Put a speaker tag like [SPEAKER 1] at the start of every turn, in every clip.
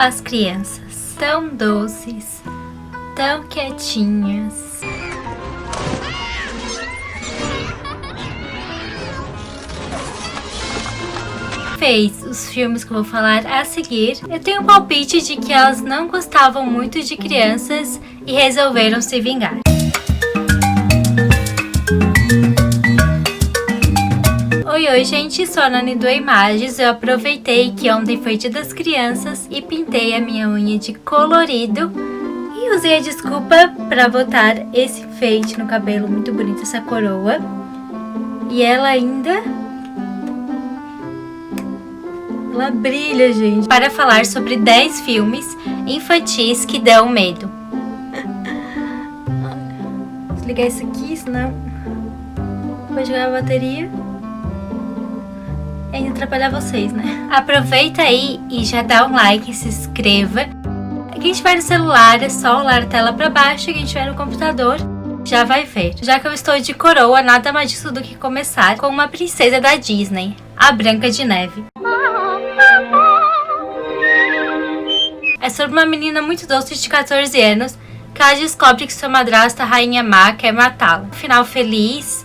[SPEAKER 1] As crianças, tão doces, tão quietinhas. Fez os filmes que eu vou falar a seguir. Eu tenho um palpite de que elas não gostavam muito de crianças e resolveram se vingar. Oi, gente, sou a Nani do Imagens. Eu aproveitei que ontem foi Dia das Crianças e pintei a minha unha de colorido e usei a desculpa para botar esse enfeite no cabelo, muito bonito, essa coroa. E ela brilha, gente. Para falar sobre 10 filmes infantis que dão medo. Vou desligar isso aqui, senão vou jogar a bateria e ainda atrapalhar vocês, né? Aproveita aí e já dá um like, se inscreva. Quem estiver no celular é só rolar a tela para baixo, quem estiver no computador já vai ver. Já que eu estou de coroa, nada mais disso do que começar com uma princesa da Disney, a Branca de Neve. É sobre uma menina muito doce de 14 anos que ela descobre que sua madrasta, a Rainha Má, quer matá-la. Final feliz.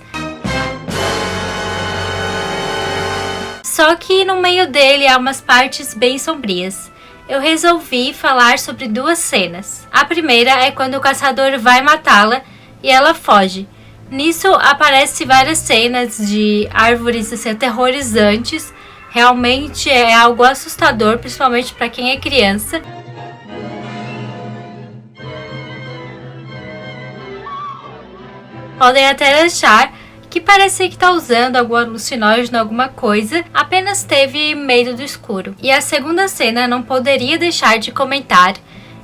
[SPEAKER 1] Só que no meio dele há umas partes bem sombrias. Eu resolvi falar sobre duas cenas. A primeira é quando o caçador vai matá-la e ela foge. Nisso aparecem várias cenas de árvores assim, aterrorizantes. Realmente é algo assustador, principalmente para quem é criança. Podem até achar que parece que está usando algum alucinógeno, alguma coisa, apenas teve medo do escuro. E a segunda cena não poderia deixar de comentar,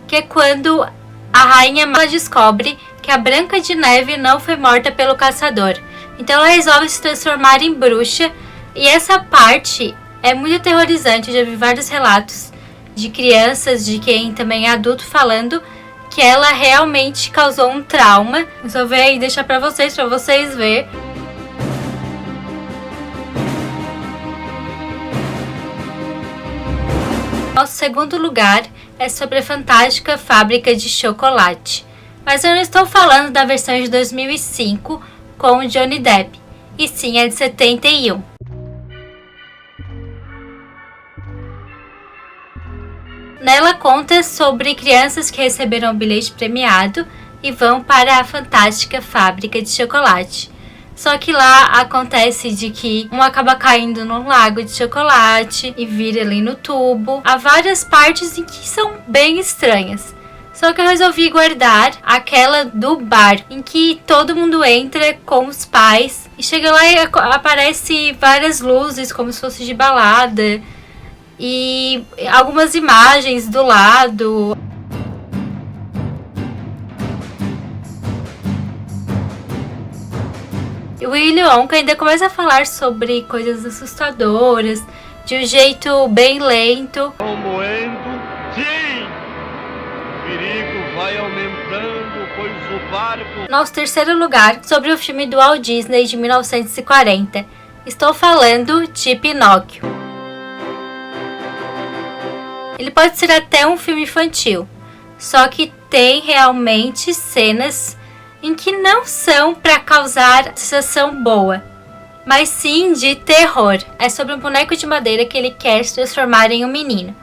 [SPEAKER 1] que é quando a Rainha Má descobre que a Branca de Neve não foi morta pelo caçador. Então ela resolve se transformar em bruxa, e essa parte é muito aterrorizante. Eu já vi vários relatos de crianças, de quem também é adulto, falando que ela realmente causou um trauma. Eu só vou aí deixar para vocês verem. Nosso segundo lugar é sobre a Fantástica Fábrica de Chocolate. Mas eu não estou falando da versão de 2005 com o Johnny Depp, e sim a de 71. Nela conta sobre crianças que receberam um bilhete premiado e vão para a Fantástica Fábrica de Chocolate. Só que lá acontece de que um acaba caindo num lago de chocolate e vira ali no tubo. Há várias partes em que são bem estranhas. Só que eu resolvi guardar aquela do bar, em que todo mundo entra com os pais. E chega lá e aparece várias luzes, como se fosse de balada. E algumas imagens do lado. E o Willy Wonka ainda começa a falar sobre coisas assustadoras, de um jeito bem lento.
[SPEAKER 2] Moendo, sim! O perigo vai aumentando, pois o barco...
[SPEAKER 1] Nosso terceiro lugar, sobre o filme do Walt Disney de 1940. Estou falando de Pinóquio. Ele pode ser até um filme infantil, só que tem realmente cenas em que não são para causar sensação boa, mas sim de terror. É sobre um boneco de madeira que ele quer se transformar em um menino.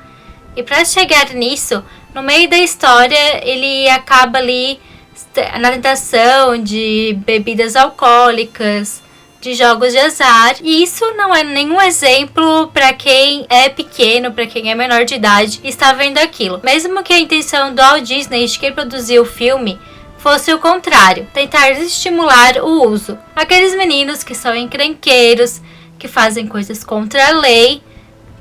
[SPEAKER 1] E para chegar nisso, no meio da história, ele acaba ali na tentação de bebidas alcoólicas, de jogos de azar. E isso não é nenhum exemplo para quem é pequeno, para quem é menor de idade e está vendo aquilo. Mesmo que a intenção do Walt Disney, de quem produziu o filme, fosse o contrário, tentar estimular o uso. Aqueles meninos que são encrenqueiros, que fazem coisas contra a lei,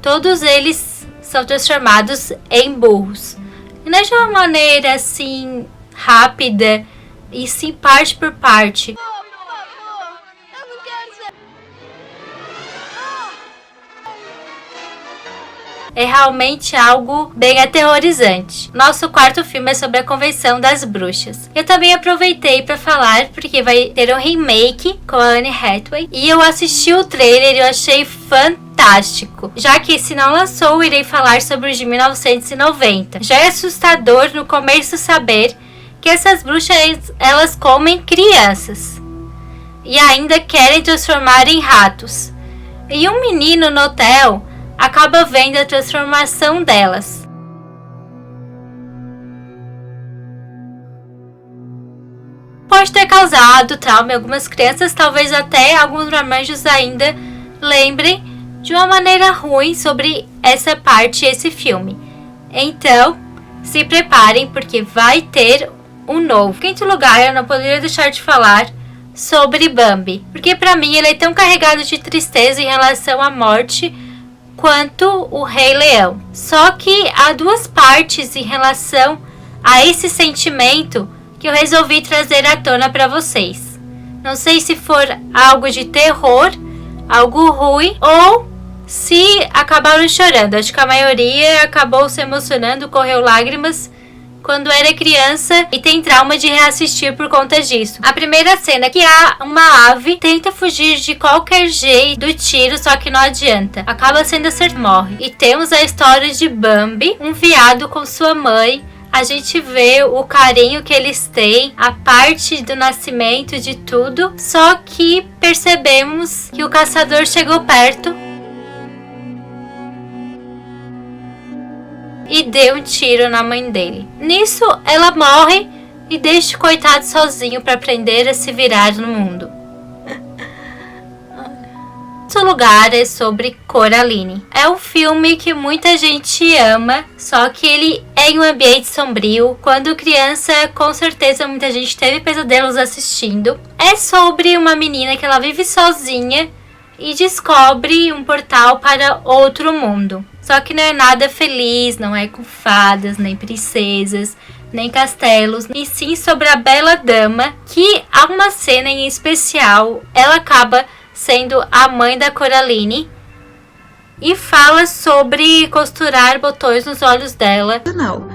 [SPEAKER 1] todos eles são transformados em burros. E não é de uma maneira assim rápida, e sim parte por parte. é realmente algo bem aterrorizante. Nosso quarto filme é sobre a Convenção das Bruxas. Eu também aproveitei para falar porque vai ter um remake com a Anne Hathaway e eu assisti o trailer e eu achei fantástico. Já que esse não lançou, irei falar sobre o de 1990. Já é assustador no começo saber que essas bruxas elas comem crianças e ainda querem transformar em ratos. E um menino no hotel acaba vendo a transformação delas. Pode ter causado trauma em algumas crianças, talvez até alguns marmanjos ainda lembrem de uma maneira ruim sobre essa parte, esse filme. Então, se preparem porque vai ter um novo. Em quinto lugar, eu não poderia deixar de falar sobre Bambi, porque para mim ele é tão carregado de tristeza em relação à morte quanto o Rei Leão. Só que há duas partes em relação a esse sentimento que eu resolvi trazer à tona para vocês. Não sei se for algo de terror, algo ruim, ou se acabaram chorando. Acho que a maioria acabou se emocionando, correu lágrimas quando era criança e tem trauma de reassistir por conta disso. A primeira cena que há uma ave tenta fugir de qualquer jeito do tiro, só que não adianta. Acaba sendo acertado, morre. E temos a história de Bambi, um veado com sua mãe. A gente vê o carinho que eles têm, a parte do nascimento de tudo. Só que percebemos que o caçador chegou perto e deu um tiro na mãe dele. Nisso, ela morre e deixa o coitado sozinho para aprender a se virar no mundo. Outro lugar é sobre Coraline. É um filme que muita gente ama, só que ele é em um ambiente sombrio. Quando criança, com certeza muita gente teve pesadelos assistindo. É sobre uma menina que ela vive sozinha e descobre um portal para outro mundo. Só que não é nada feliz, não é com fadas, nem princesas, nem castelos, e sim sobre a bela dama, que há uma cena em especial, ela acaba sendo a mãe da Coraline e fala sobre costurar botões nos olhos dela.
[SPEAKER 3] Não.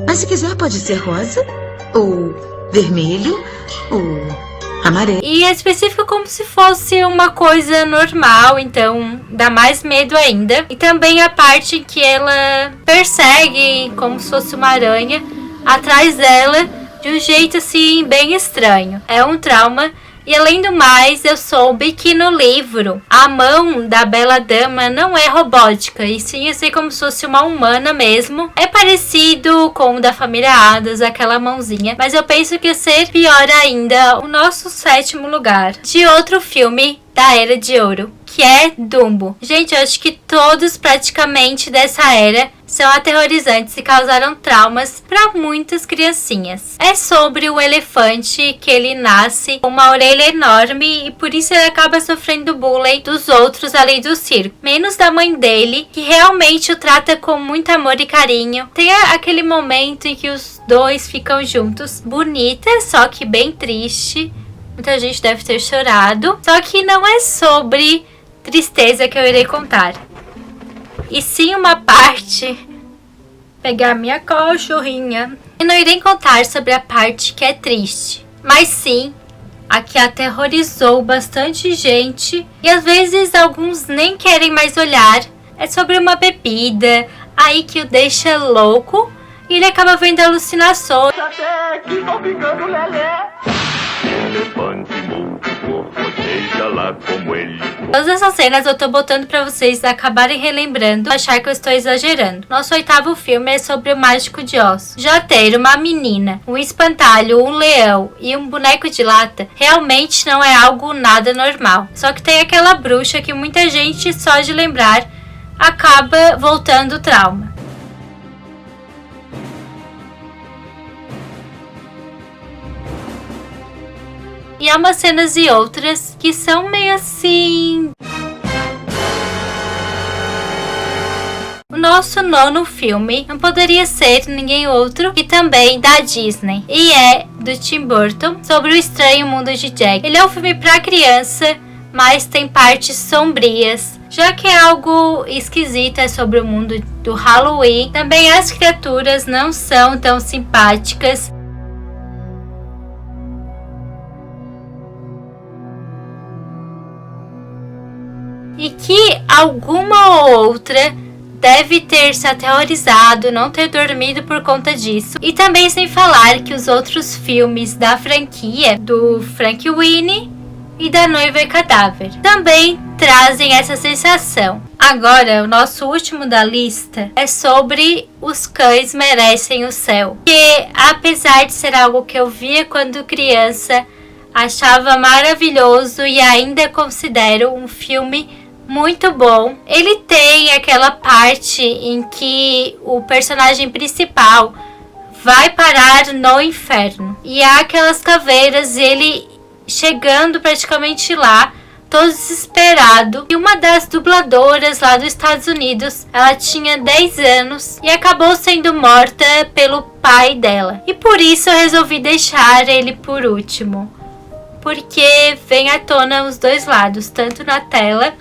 [SPEAKER 3] Mas se quiser pode ser rosa, ou vermelho, ou amarelo.
[SPEAKER 1] E é específico como se fosse uma coisa normal, então dá mais medo ainda. E também a parte em que ela persegue, como se fosse uma aranha, atrás dela, de um jeito assim bem estranho. É um trauma. E além do mais, eu soube que no livro, a mão da bela dama não é robótica, e sim assim como se fosse uma humana mesmo. É parecido com o da família Addams, aquela mãozinha, mas eu penso que ia ser pior ainda o nosso sétimo lugar de outro filme da Era de Ouro, que é Dumbo. Gente, eu acho que todos praticamente dessa era são aterrorizantes e causaram traumas para muitas criancinhas. É sobre o elefante que ele nasce com uma orelha enorme e por isso ele acaba sofrendo bullying dos outros além do circo. Menos da mãe dele, que realmente o trata com muito amor e carinho. Tem aquele momento em que os dois ficam juntos. Bonita, só que bem triste. Muita gente deve ter chorado. Só que não é sobre tristeza que eu irei contar. E sim uma parte... Pegar minha cachorrinha. Eu não irei contar sobre a parte que é triste. Mas sim, a que aterrorizou bastante gente. E às vezes alguns nem querem mais olhar. É sobre uma bebida. Aí que o deixa louco. E ele acaba vendo alucinações.
[SPEAKER 2] Até que vão ficando lelé. Elefante múltiplo, seja lá como ele.
[SPEAKER 1] Todas essas cenas eu tô botando pra vocês acabarem relembrando, achar que eu estou exagerando. Nosso oitavo filme é sobre o Mágico de Oz. Já ter uma menina, um espantalho, um leão e um boneco de lata realmente não é algo nada normal. Só que tem aquela bruxa que muita gente, só de lembrar, acaba voltando o trauma. E há umas cenas e outras que são meio assim... O nosso nono filme não poderia ser ninguém outro que também da Disney. E é do Tim Burton, sobre o Estranho Mundo de Jack. Ele é um filme pra criança, mas tem partes sombrias, já que é algo esquisito sobre o mundo do Halloween. Também as criaturas não são tão simpáticas. E que alguma ou outra deve ter se aterrorizado, não ter dormido por conta disso. E também sem falar que os outros filmes da franquia, do Frank Winnie e da Noiva Cadáver, também trazem essa sensação. Agora, o nosso último da lista é sobre Os Cães Merecem o Céu. Que, apesar de ser algo que eu via quando criança, achava maravilhoso e ainda considero um filme muito bom. Ele tem aquela parte em que o personagem principal vai parar no inferno. E há aquelas caveiras, ele chegando praticamente lá, todo desesperado. E uma das dubladoras lá dos Estados Unidos, ela tinha 10 anos e acabou sendo morta pelo pai dela. E por isso eu resolvi deixar ele por último. Porque vem à tona os dois lados, tanto na tela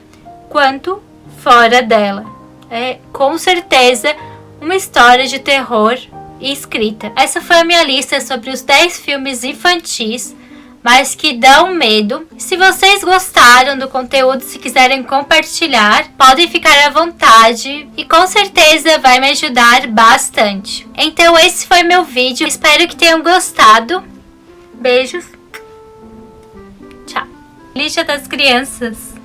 [SPEAKER 1] quanto fora dela. É com certeza uma história de terror e escrita. Essa foi a minha lista sobre os 10 filmes infantis, mas que dão medo. Se vocês gostaram do conteúdo, se quiserem compartilhar, podem ficar à vontade e com certeza vai me ajudar bastante. Então esse foi meu vídeo, espero que tenham gostado. Beijos. Tchau. Lista das crianças.